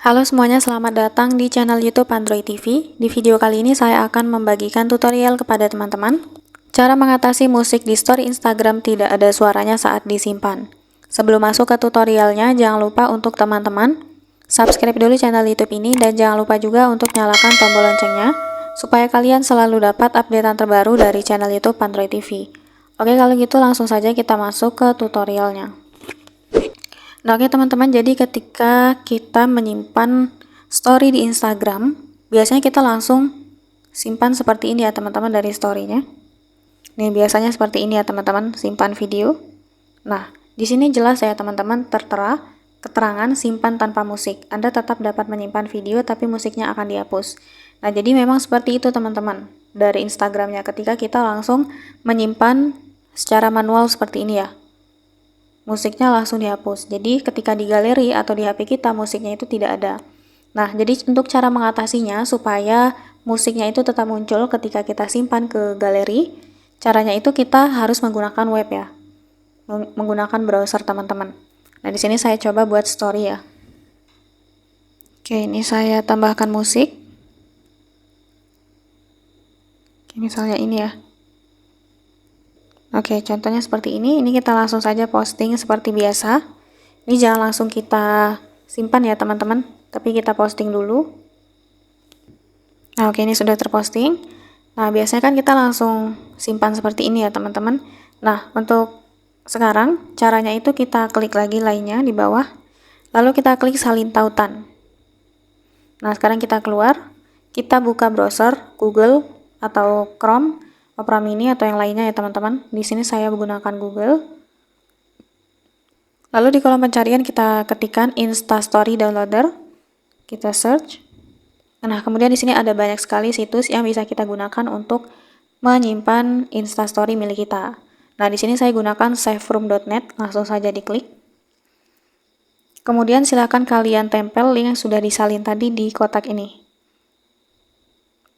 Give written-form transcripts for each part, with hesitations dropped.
Halo semuanya, selamat datang di channel YouTube Android TV. Di video kali ini saya akan membagikan tutorial kepada teman-teman cara mengatasi musik di story Instagram tidak ada suaranya saat disimpan. Sebelum masuk ke tutorialnya, jangan lupa untuk teman-teman subscribe dulu channel YouTube ini dan jangan lupa juga untuk nyalakan tombol loncengnya supaya kalian selalu dapat updatean terbaru dari channel YouTube Android TV. Oke, kalau gitu langsung saja kita masuk ke tutorialnya. Nah, oke teman-teman, jadi ketika kita menyimpan story di Instagram, biasanya kita langsung simpan seperti ini ya teman-teman dari story-nya. Nih, biasanya seperti ini ya teman-teman, simpan video. Nah, di sini jelas ya teman-teman, tertera keterangan simpan tanpa musik. Anda tetap dapat menyimpan video tapi musiknya akan dihapus. Nah, jadi memang seperti itu teman-teman dari Instagramnya ketika kita langsung menyimpan secara manual seperti ini ya. Musiknya langsung dihapus. Jadi ketika di galeri atau di HP kita musiknya itu tidak ada. Nah, jadi untuk cara mengatasinya supaya musiknya itu tetap muncul ketika kita simpan ke galeri, caranya itu kita harus menggunakan web ya. Menggunakan browser teman-teman. Nah, di sini saya coba buat story ya. Oke, ini saya tambahkan musik. Oke, misalnya ini ya. Oke, contohnya seperti ini. Ini kita langsung saja posting seperti biasa. Ini jangan langsung kita simpan ya teman-teman, tapi kita posting dulu. Nah, oke, ini sudah terposting. Nah, biasanya kan kita langsung simpan seperti ini ya teman-teman. Nah, untuk sekarang caranya itu kita klik lagi lainnya di bawah. Lalu kita klik salin tautan. Nah, sekarang kita keluar. Kita buka browser Google atau Chrome, Opera Mini atau yang lainnya ya teman-teman. Di sini saya menggunakan Google. Lalu di kolom pencarian kita ketikkan Instastory Downloader. Kita search. Nah, kemudian di sini ada banyak sekali situs yang bisa kita gunakan untuk menyimpan Instastory milik kita. Nah, di sini saya gunakan saveroom.net. Langsung saja diklik. Kemudian silakan kalian tempel link yang sudah disalin tadi di kotak ini.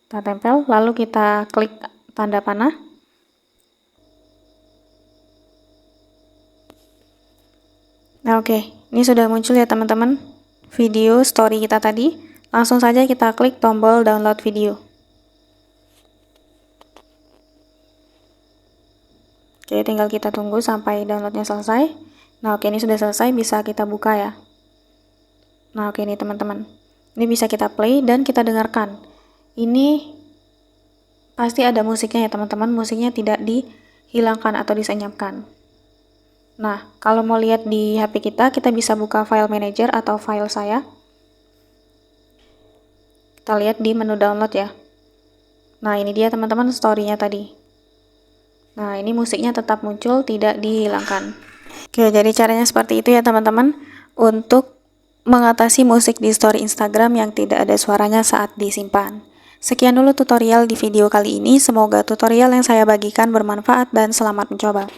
Kita tempel, lalu kita klik tanda panah. Nah, oke, ini sudah muncul ya teman-teman video story kita tadi. Langsung saja kita klik tombol download video. Oke, tinggal kita tunggu sampai downloadnya selesai. Nah, oke, ini sudah selesai, bisa kita buka ya. Nah, oke, ini teman-teman, ini bisa kita play dan kita dengarkan. Ini pasti ada musiknya ya teman-teman, musiknya tidak dihilangkan atau disenyapkan. Nah, kalau mau lihat di HP kita bisa buka file manager atau file saya. Kita lihat di menu download ya. Nah, ini dia teman-teman story-nya tadi. Nah, ini musiknya tetap muncul, tidak dihilangkan. Oke, jadi caranya seperti itu ya teman-teman untuk mengatasi musik di story Instagram yang tidak ada suaranya saat disimpan. Sekian dulu tutorial di video kali ini. Semoga tutorial yang saya bagikan bermanfaat dan selamat mencoba.